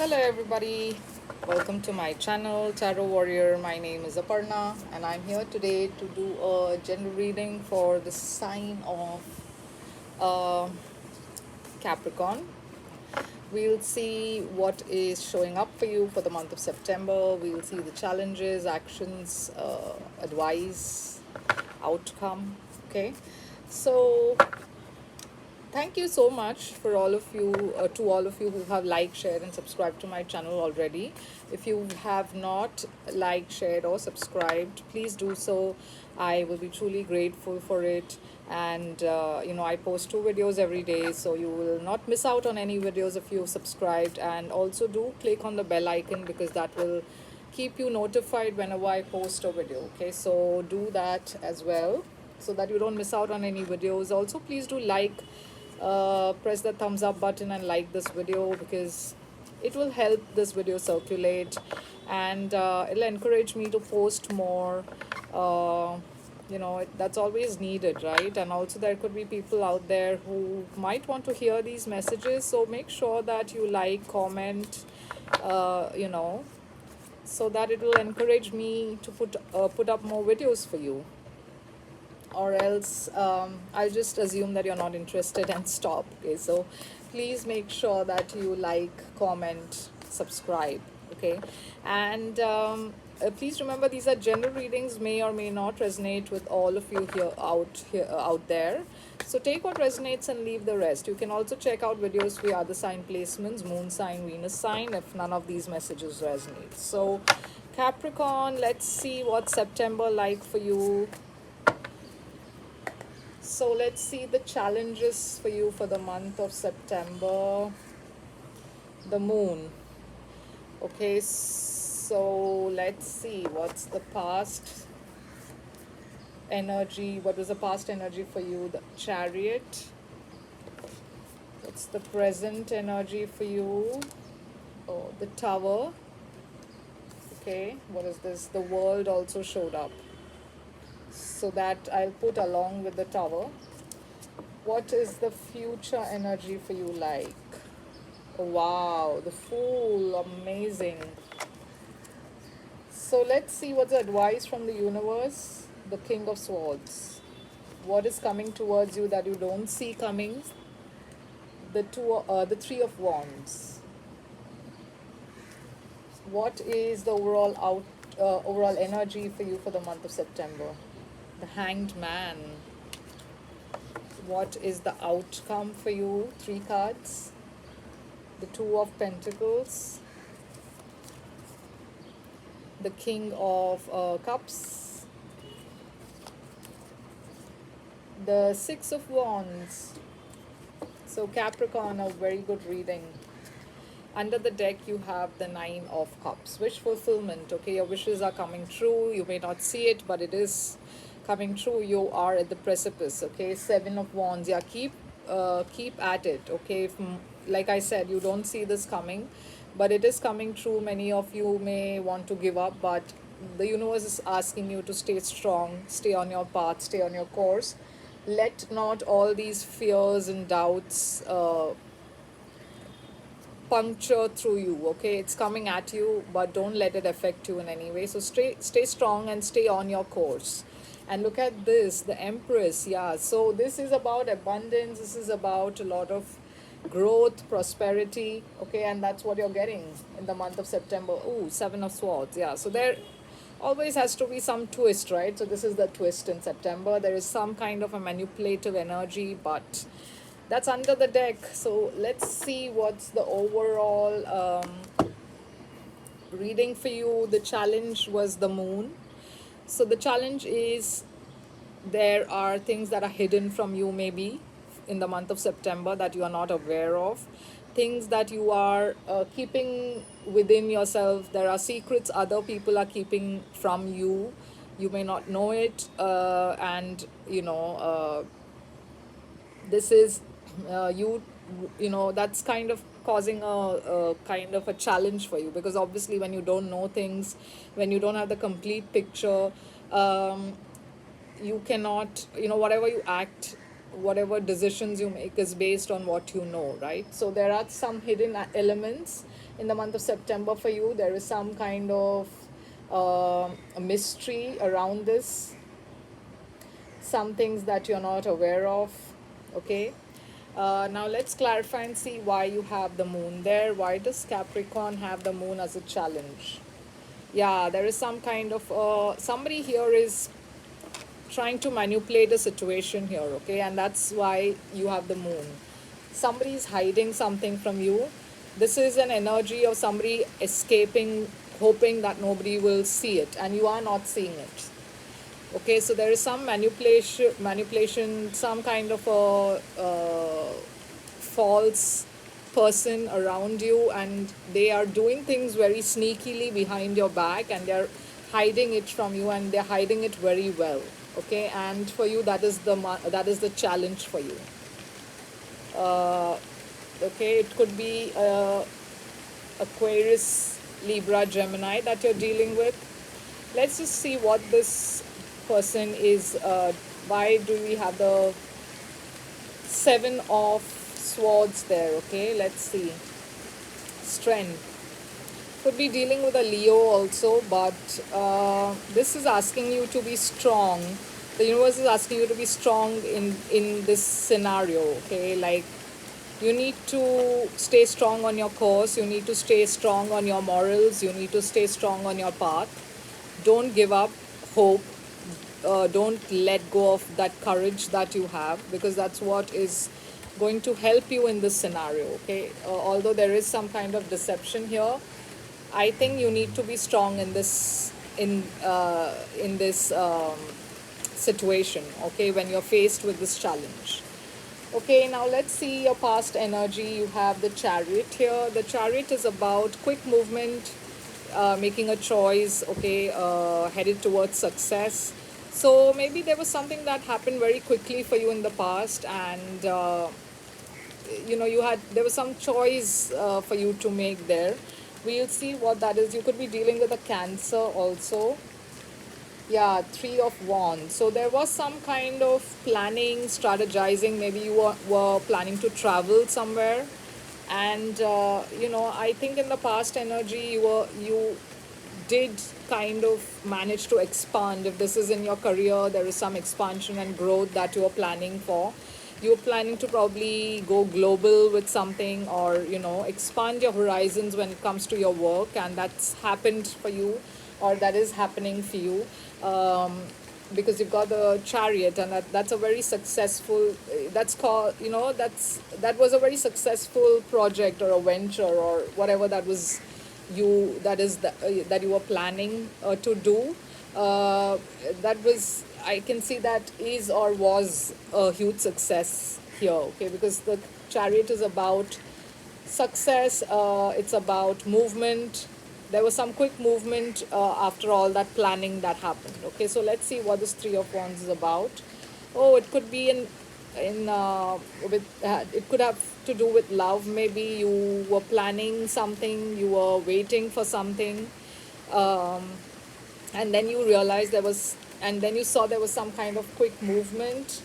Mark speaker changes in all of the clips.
Speaker 1: Hello, everybody. Welcome to my channel, Tarot Warrior. My name is Aparna, and I'm here today to do a general reading for the sign of uh, Capricorn. We'll see what is showing up for you for the month of September. We'll see the challenges, actions, advice, outcome. Okay, so thank you so much for all of you, to all of you who have liked, shared, and subscribed to my channel already. If you have not liked, shared, or subscribed, please do so. I will be truly grateful for it. And I post 2 videos every day, so you will not miss out on any videos if you've subscribed. And also do click on the bell icon because that will keep you notified whenever I post a video. Okay, so do that as well so that you don't miss out on any videos. Also, please do press the thumbs up button and like this video because it will help this video circulate, and it'll encourage me to post more. That's always needed, right? And also there could be people out there who might want to hear these messages, so make sure that you like, comment, so that it will encourage me to put up more videos for you, or else I'll just assume that you're not interested and stop. Okay, so please make sure that you like, comment, subscribe. Okay, and please remember these are general readings, may or may not resonate with all of you out there. So take what resonates and leave the rest. You can also check out videos for other sign placements, moon sign, Venus sign, if none of these messages resonate. So Capricorn, let's see what September like for you. So let's see the challenges for you for the month of September. The moon. Okay, so let's see what's the past energy. What was the past energy for you? The Chariot. What's the present energy for you? Oh, the Tower. Okay, what is this? The World also showed up, so that I'll put along with the Tower. What is the future energy for you like? Oh, wow, the Fool, amazing. So let's see what's the advice from the universe. The King of Swords. What is coming towards you that you don't see coming? The Three of Wands. What is the overall energy for you for the month of September? The Hanged Man. What is the outcome for you? 3 cards. The Two of Pentacles. The King of Cups. The Six of Wands. So Capricorn, a very good reading. Under the deck you have the Nine of Cups. Wish fulfillment. Okay, your wishes are coming true. You may not see it, but it is coming true. You are at the precipice. Okay, Seven of Wands. Yeah, keep at it. Okay, like I said, you don't see this coming, but it is coming true. Many of you may want to give up, but the universe is asking you to stay strong, stay on your path, stay on your course. Let not all these fears and doubts puncture through you. Okay, it's coming at you, but don't let it affect you in any way. So stay strong and stay on your course. And look at this, the Empress. Yeah, so this is about abundance. This is about a lot of growth, prosperity. Okay, and that's what you're getting in the month of September. Ooh, Seven of Swords. Yeah, so there always has to be some twist, right? So this is the twist in September. There is some kind of a manipulative energy, but that's under the deck. So let's see what's the overall reading for you. The challenge was the Moon. So the challenge is there are things that are hidden from you, maybe in the month of September, that you are not aware of. Things that you are keeping within yourself. There are secrets other people are keeping from you. You may not know it, and this is that's kind of causing a kind of a challenge for you, because obviously when you don't know things, when you don't have the complete picture, you cannot, whatever you act whatever decisions you make is based on what you know, right? So there are some hidden elements in the month of September for you. There is some kind of a mystery around this, some things that you're not aware of. Okay. Now let's clarify and see why you have the moon there. Why does Capricorn have the moon as a challenge? Yeah, there is some kind of somebody here is trying to manipulate a situation here, okay? And that's why you have the moon. Somebody is hiding something from you. This is an energy of somebody escaping, hoping that nobody will see it, and you are not seeing it. Okay, so there is some manipulation, some kind of a false person around you, and they are doing things very sneakily behind your back, and they're hiding it from you, and they're hiding it very well. Okay, and for you, that is the challenge for you. uh, okay, it could be Aquarius, Libra, Gemini that you're dealing with. Let's just see what this person is. Why do we have the Seven of Swords there? Okay, let's see. Strength. Could be dealing with a Leo also, but this is asking you to be strong. The universe is asking you to be strong in this scenario. Okay, like you need to stay strong on your course. You need to stay strong on your morals. You need to stay strong on your path. Don't give up hope. Don't let go of that courage that you have, because that's what is going to help you in this scenario. Okay, although there is some kind of deception here, I think you need to be strong in this situation. Okay, when you're faced with this challenge. Okay, now let's see your past energy. You have the Chariot here. The Chariot is about quick movement, making a choice. Okay, headed towards success. So maybe there was something that happened very quickly for you in the past, and there was some choice for you to make there. We'll see what that is. You could be dealing with a Cancer also. Yeah, Three of Wands. So there was some kind of planning, strategizing. Maybe you were planning to travel somewhere, and I think in the past energy you did kind of manage to expand. If this is in your career, there is some expansion and growth that you are planning for. You're planning to probably go global with something, or expand your horizons when it comes to your work, and that's happened for you, or that is happening for you. Because you've got the Chariot, and that's a very successful, that's called, that was a very successful project or a venture or whatever that was, that you were planning to do. That was, I can see that is or was a huge success here. Okay, because the Chariot is about success. It's about movement. There was some quick movement after all that planning that happened. Okay, so let's see what this Three of Wands is about. Oh, it could be in with it could have to do with love. Maybe you were planning something, you were waiting for something, um, and then you realized and then you saw there was some kind of quick movement.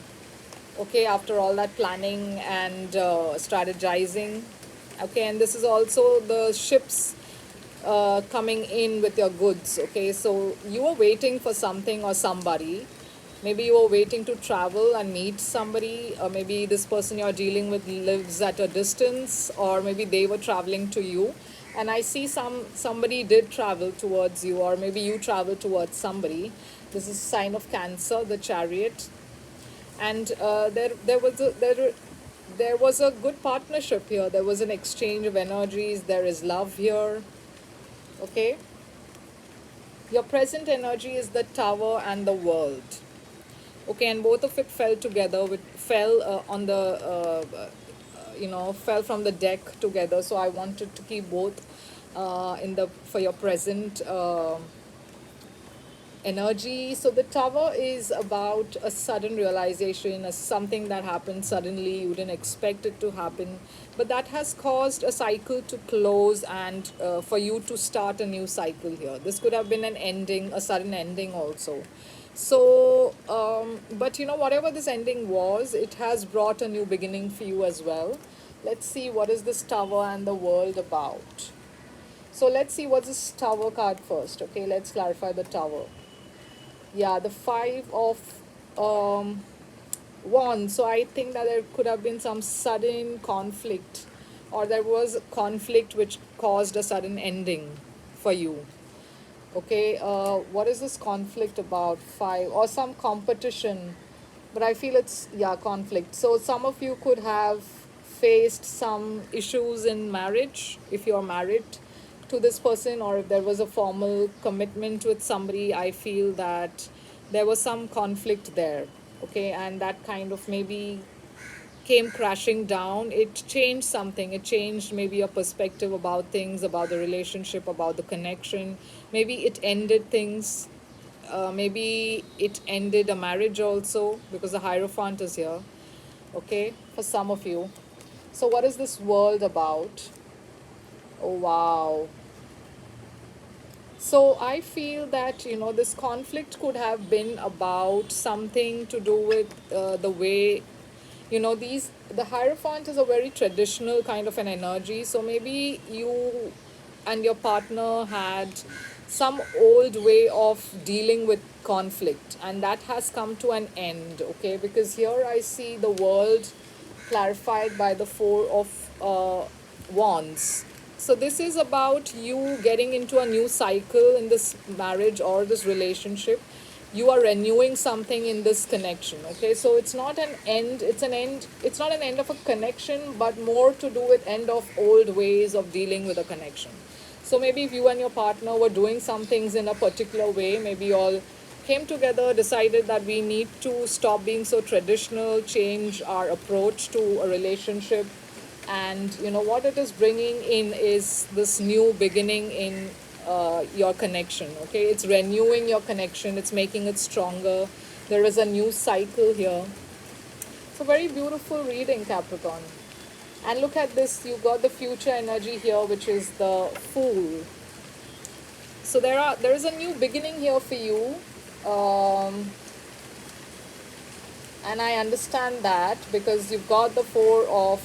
Speaker 1: Okay, after all that planning and strategizing. Okay, and this is also the ships coming in with your goods. Okay, so you were waiting for something or somebody. Maybe you were waiting to travel and meet somebody, or maybe this person you're dealing with lives at a distance, or maybe they were traveling to you. And I see somebody did travel towards you, or maybe you travel towards somebody. This is a sign of Cancer, the Chariot. And there was a good partnership here. There was an exchange of energies. There is love here. Okay, your present energy is the Tower and the World. Okay, and both of it fell together, fell on the fell from the deck together. So I wanted to keep both in the for your present energy. So the Tower is about a sudden realization, as something that happened suddenly, you didn't expect it to happen, but that has caused a cycle to close, and for you to start a new cycle here. This could have been an ending, a sudden ending also. So, but whatever this ending was, it has brought a new beginning for you as well. Let's see what is this tower and the world about. So let's see what's this tower card first. Okay, let's clarify the tower. Yeah, the five of um, wands. So I think that there could have been some sudden conflict, or there was conflict which caused a sudden ending for you. Okay, what is this conflict about? Five, or some competition, but I feel it's, yeah, conflict. So some of you could have faced some issues in marriage if you're married to this person, or if there was a formal commitment with somebody. I feel that there was some conflict there. Okay, and that kind of maybe came crashing down. It changed something. It changed maybe your perspective about things, about the relationship, about the connection. Maybe it ended things. Maybe it ended a marriage also, because the Hierophant is here. Okay, for some of you. So, what is this world about? Oh, wow. So I feel that this conflict could have been about something to do with the way, these the Hierophant is a very traditional kind of an energy. So maybe you and your partner had some old way of dealing with conflict, and that has come to an end. Okay, because here I see the world clarified by the Four of Wands. So this is about you getting into a new cycle in this marriage or this relationship. You are renewing something in this connection. Okay, so it's not an end. It's an end. It's not an end of a connection, but more to do with end of old ways of dealing with a connection. So maybe if you and your partner were doing some things in a particular way, maybe you all came together, decided that we need to stop being so traditional, change our approach to a relationship. And what it is bringing in is this new beginning in your connection. Okay, it's renewing your connection, it's making it stronger. There is a new cycle here. So very beautiful reading, Capricorn. And look at this, you got the future energy here, which is the Fool. So there is a new beginning here for you. um, and I understand that because you've got the Four of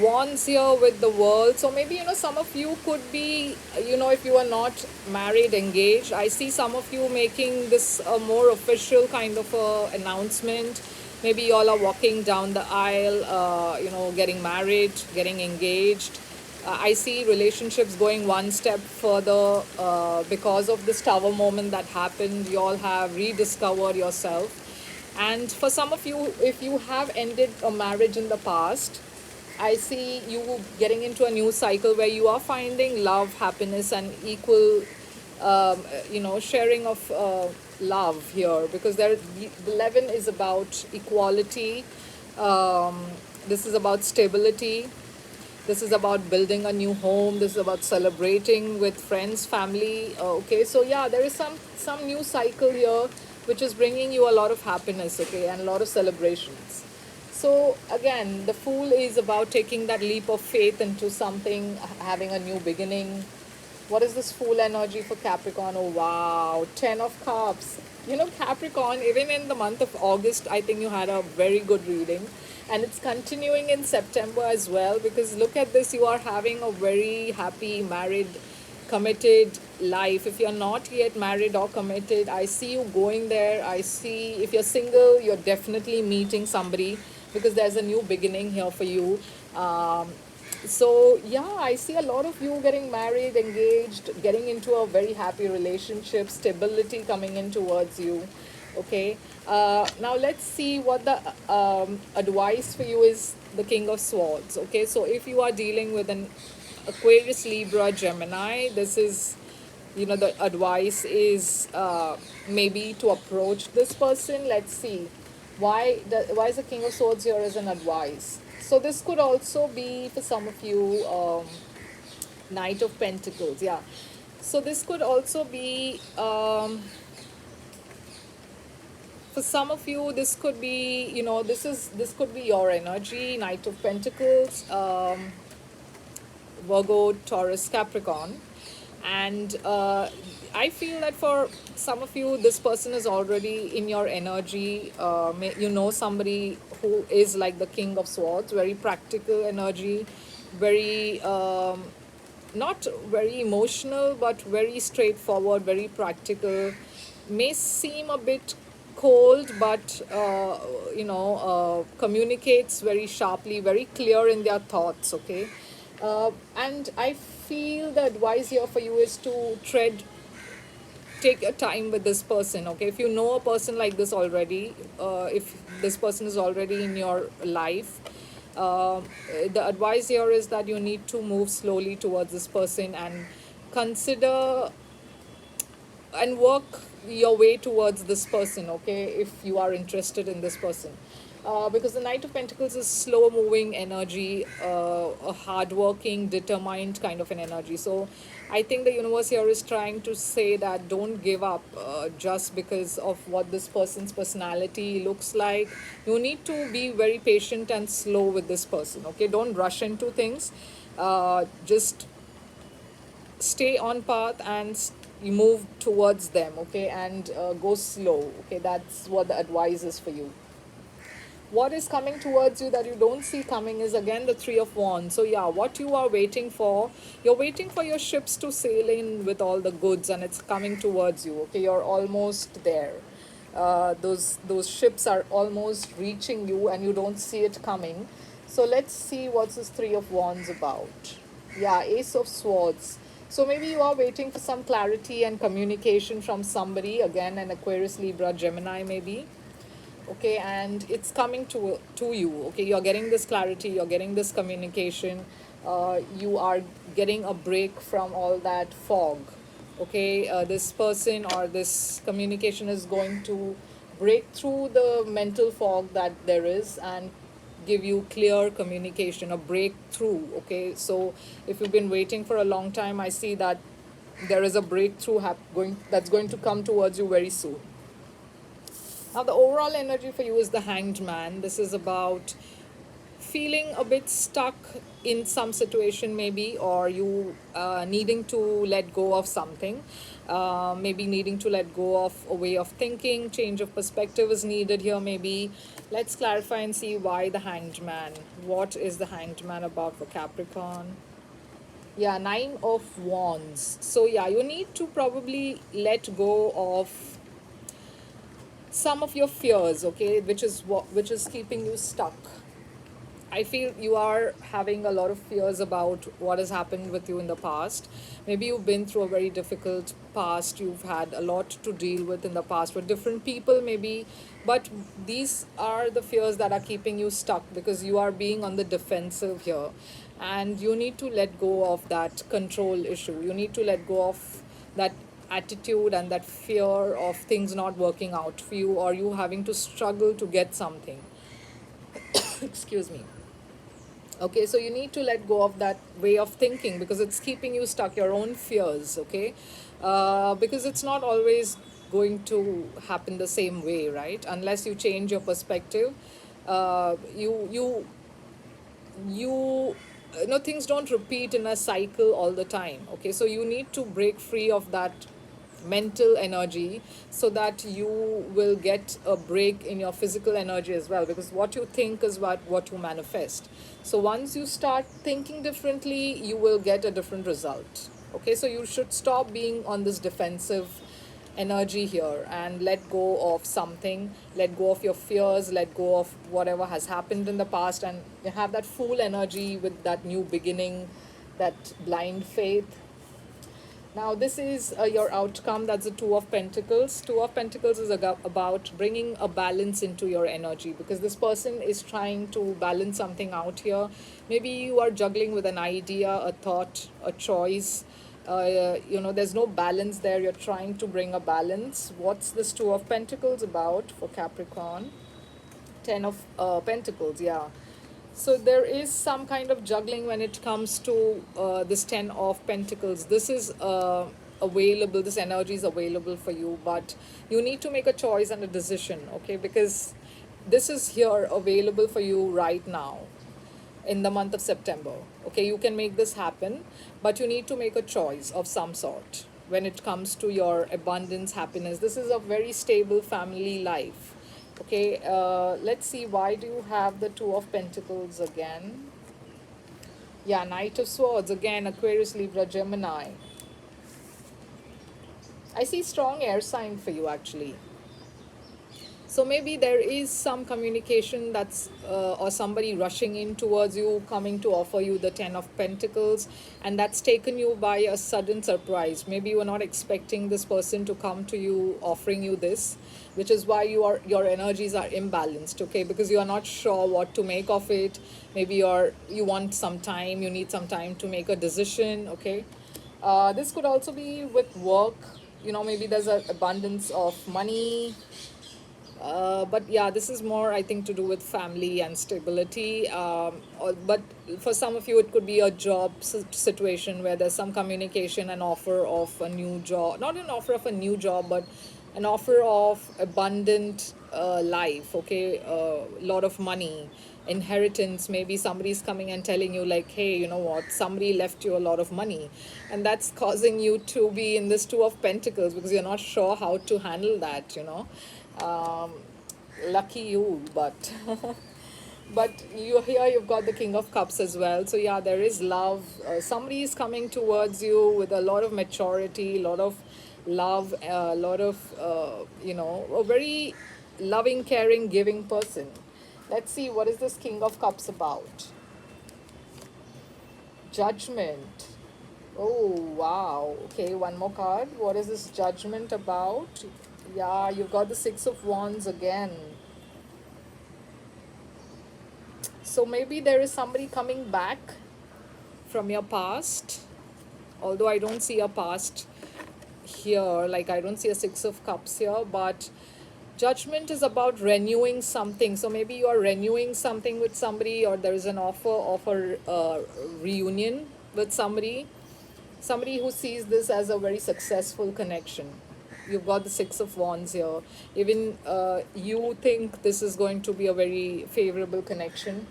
Speaker 1: Wands here with the World. So maybe some of you could be, if you are not married, engaged. I see some of you making this a more official kind of a announcement. Maybe you all are walking down the aisle, getting married, getting engaged. I see relationships going one step further because of this tower moment that happened. You all have rediscovered yourself. And for some of you, if you have ended a marriage in the past, I see you getting into a new cycle where you are finding love, happiness, and equal, sharing of love here. Because the 11 is about equality. Um, this is about stability. This is about building a new home. This is about celebrating with friends, family. Okay, so yeah, there is some new cycle here, which is bringing you a lot of happiness. Okay, and a lot of celebrations. So again, the Fool is about taking that leap of faith into something, having a new beginning. What is this Fool energy for Capricorn? Oh wow, 10 of Cups. Capricorn, even in the month of August, I think you had a very good reading. And it's continuing in September as well, because look at this, you are having a very happy, married, committed life. If you're not yet married or committed, I see you going there. I see if you're single, you're definitely meeting somebody, because there's a new beginning here for you. So yeah, I see a lot of you getting married, engaged, getting into a very happy relationship, stability coming in towards you. Okay, now let's see what the advice for you is. The King of Swords. Okay, so if you are dealing with an Aquarius, Libra, Gemini, this is, the advice is maybe to approach this person. Let's see why is the King of Swords here as an advice. So this could also be for some of you, Knight of Pentacles. Yeah, so this could also be, for some of you, this could be, this could be your energy. Knight of Pentacles, Virgo, Taurus, Capricorn. And I feel that for some of you, this person is already in your energy. You know somebody who is like the King of Swords, very practical energy, very not very emotional, but very straightforward, very practical. May seem a bit cold, but communicates very sharply, very clear in their thoughts. Okay, and I feel the advice here for you is to take your time with this person. Okay, if you know a person like this already, if this person is already in your life, the advice here is that you need to move slowly towards this person and consider and work your way towards this person. Okay, if you are interested in this person, because the Knight of Pentacles is slow moving energy, a hardworking, determined kind of an energy. So I think the universe here is trying to say that don't give up just because of what this person's personality looks like. You need to be very patient and slow with this person. Okay, don't rush into things. Just stay on path and you move towards them. Okay, and go slow. Okay, that's what the advice is for you. What is coming towards you that you don't see coming is again the Three of Wands. So yeah, what you are waiting for, you're waiting for your ships to sail in with all the goods, and it's coming towards you. Okay, you're almost there. Those ships are almost reaching you and you don't see it coming. So let's see what's this Three of Wands about. Yeah, Ace of Swords. So maybe you are waiting for some clarity and communication from somebody, again an Aquarius, Libra, Gemini maybe. Okay, and it's coming to you. Okay, you're getting this clarity, you're getting this communication, you are getting a break from all that fog. Okay, this person or this communication is going to break through the mental fog that there is and give you clear communication, a breakthrough. Okay, so if you've been waiting for a long time, I see that there is a breakthrough going that's going to come towards you very soon. Now, the overall energy for you is the Hanged Man. This is about feeling a bit stuck in some situation, maybe, or you needing to let go of something. Maybe needing to let go of a way of thinking, change of perspective is needed here, maybe. Let's clarify and see why the Hanged Man. What is the Hanged Man about for Capricorn? Yeah, Nine of Wands. So, yeah, you need to probably let go of some of your fears. Okay, which is keeping you stuck. I feel you are having a lot of fears about what has happened with you in the past. Maybe you've been through a very difficult past. You've had a lot to deal with in the past with different people, maybe. But these are the fears that are keeping you stuck because you are being on the defensive here. And you need to let go of that control issue. You need to let go of that attitude and that fear of things not working out for you or you having to struggle to get something. Excuse me. Okay, so you need to let go of that way of thinking because it's keeping you stuck, your own fears. Okay, because it's not always going to happen the same way, right? Unless you change your perspective, you know, things don't repeat in a cycle all the time. Okay, so you need to break free of that mental energy so that you will get a break in your physical energy as well, because what you think is what you manifest. So once you start thinking differently, you will get a different result. Okay, so you should stop being on this defensive energy here and let go of something, let go of your fears, let go of whatever has happened in the past, and you have that full energy with that new beginning, that blind faith. Now, this is your outcome. That's the Two of Pentacles. Two of Pentacles is about bringing a balance into your energy because this person is trying to balance something out here. Maybe you are juggling with an idea, a thought, a choice. There's no balance there. You're trying to bring a balance. What's this Two of Pentacles about for Capricorn? Ten of Pentacles, yeah. So there is some kind of juggling when it comes to this Ten of Pentacles. This is available, this energy is available for you, but you need to make a choice and a decision, okay? Because this is here available for you right now. in the month of September. Okay, you can make this happen, but you need to make a choice of some sort when it comes to your abundance, happiness. This is a very stable family life. Okay, let's see, why do you have the Two of Pentacles again? Yeah, Knight of Swords again, Aquarius, Libra, Gemini. I see strong air sign for you actually. So maybe there is some communication that's or somebody rushing in towards you, coming to offer you the Ten of Pentacles, and that's taken you by a sudden surprise. Maybe you were not expecting this person to come to you offering you this, which is why your energies are imbalanced. Okay, because you are not sure what to make of it. Maybe you want some time, you need some time to make a decision. Okay, this could also be with work. You know, maybe there's an abundance of money, but yeah, this is more, I think, to do with family and stability. But for some of you, it could be a job situation where there's some communication, an offer of a new job, not an offer of a new job, but an offer of abundant life. Okay, a lot of money, inheritance. Maybe somebody's coming and telling you, like, hey, you know what? Somebody left you a lot of money, and that's causing you to be in this Two of Pentacles because you're not sure how to handle that. Um, Lucky you, but but you here you've got the King of Cups as well. So yeah, there is love. Somebody is coming towards you with a lot of maturity, a lot of love, a lot of a very loving, caring, giving person. Let's see, what is this King of Cups about? Judgment. Oh, wow. Okay, one more card. What is this Judgment about? Yeah, you've got the Six of Wands again. So maybe there is somebody coming back from your past. Although I don't see a past here, like I don't see a Six of Cups here, but Judgment is about renewing something. So maybe you are renewing something with somebody, or there is an offer of a reunion with somebody who sees this as a very successful connection. You've got the Six of Wands here. Even you think this is going to be a very favorable connection.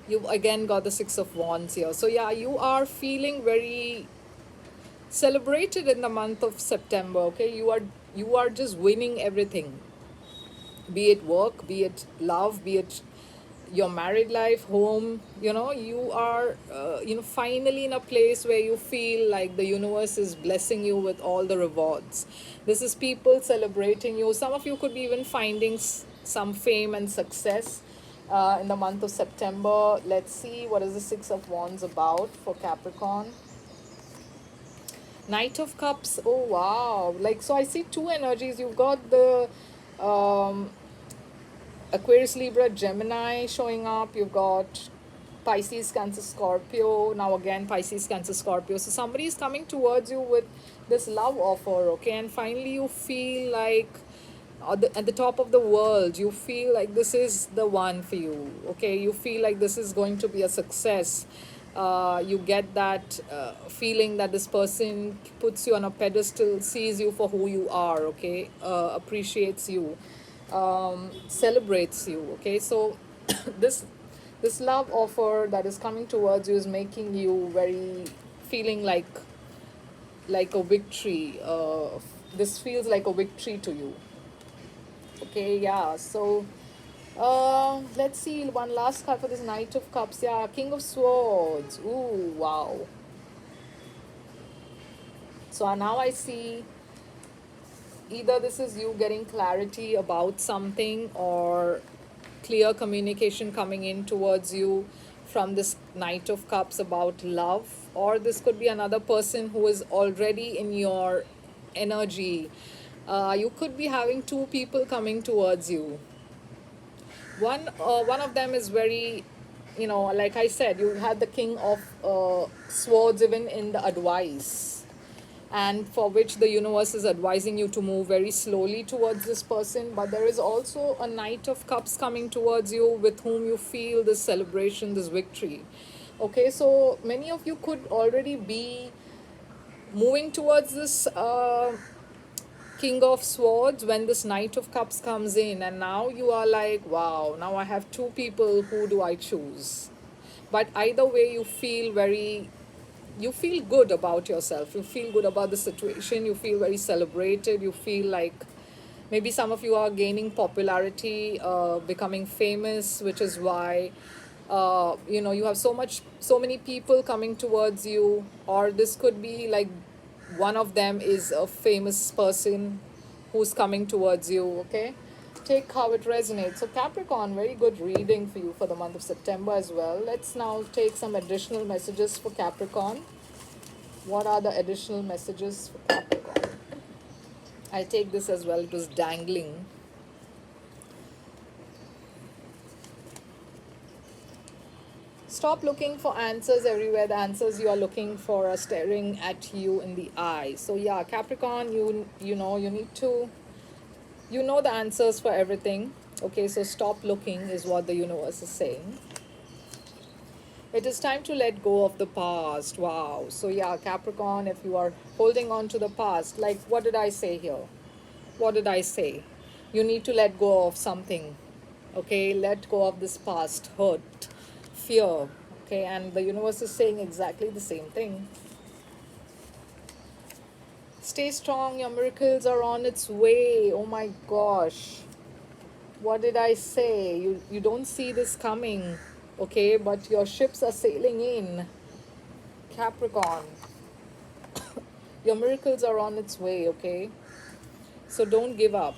Speaker 1: You've again got the Six of Wands here. So yeah, you are feeling very celebrated in the month of September. Okay, you are just winning everything, be it work, be it love, be it your married life, home. You are finally in a place where you feel like the universe is blessing you with all the rewards. This is people celebrating you. Some of you could be even finding some fame and success in the month of September. Let's see, what is the Six of Wands about for Capricorn? Knight of Cups. Oh wow, like, so I see two energies. You've got the Aquarius, Libra, Gemini showing up. You've got Pisces, Cancer, Scorpio. Now again, Pisces, Cancer, Scorpio. So somebody is coming towards you with this love offer, okay? And finally you feel like at the top of the world, you feel like this is the one for you, okay? You feel like this is going to be a success. You get that feeling that this person puts you on a pedestal, sees you for who you are, okay? Appreciates you, celebrates you, okay? So this this love offer that is coming towards you is making you very feeling like a victory. This feels like a victory to you, okay? Yeah, so let's see, one last card for this Knight of Cups. Yeah, King of Swords. Ooh, wow. So now I see either this is you getting clarity about something, or clear communication coming in towards you from this Knight of Cups about love, or this could be another person who is already in your energy. You could be having two people coming towards you. One of them is very, like I said, you had the King of Swords even in the advice, and for which the universe is advising you to move very slowly towards this person. But there is also a Knight of Cups coming towards you with whom you feel this celebration, this victory. Okay, so many of you could already be moving towards this King of Swords, when this Knight of Cups comes in, and now you are like, wow, now I have two people, who do I choose? But either way, you feel good about yourself, you feel good about the situation, you feel very celebrated, you feel like maybe some of you are gaining popularity, becoming famous, which is why you have so many people coming towards you, or this could be like one of them is a famous person who's coming towards you. Okay, take how it resonates. So Capricorn, very good reading for you for the month of September as well. Let's now take some additional messages for Capricorn. What are the additional messages for Capricorn? I take this as well, it was dangling. Stop looking for answers everywhere. The answers you are looking for are staring at you in the eye. So yeah, Capricorn, you know you need to, you know the answers for everything. Okay, so stop looking is what the universe is saying. It is time to let go of the past. Wow. So yeah, Capricorn, if you are holding on to the past, like what did I say here? What did I say? You need to let go of something. Okay, let go of this past hurt, fear. Okay, and the universe is saying exactly the same thing. Stay strong, your miracles are on its way. Oh my gosh. What did I say? You don't see this coming. Okay, but your ships are sailing in. Capricorn. Your miracles are on its way, okay? So don't give up.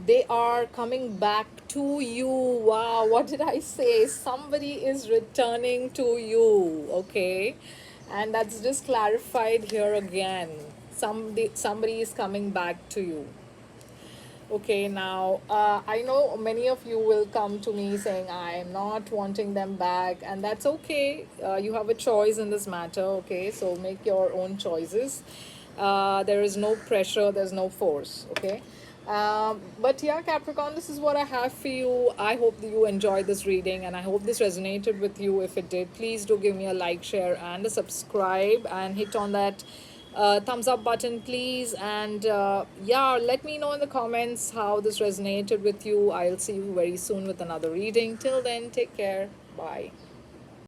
Speaker 1: They are coming back to you. Wow, what did I say? Somebody is returning to you, okay? And that's just clarified here again. Somebody is coming back to you. Okay, now I know many of you will come to me saying I am not wanting them back, and that's okay. You have a choice in this matter, okay? So make your own choices. There is no pressure, there's no force, okay? But yeah, Capricorn, this is what I have for you. I hope that you enjoyed this reading, and I hope this resonated with you. If it did, please do give me a like, share, and a subscribe, and hit on that thumbs up button, please. And yeah, let me know in the comments how this resonated with you. I'll see you very soon with another reading. Till then, take care. Bye.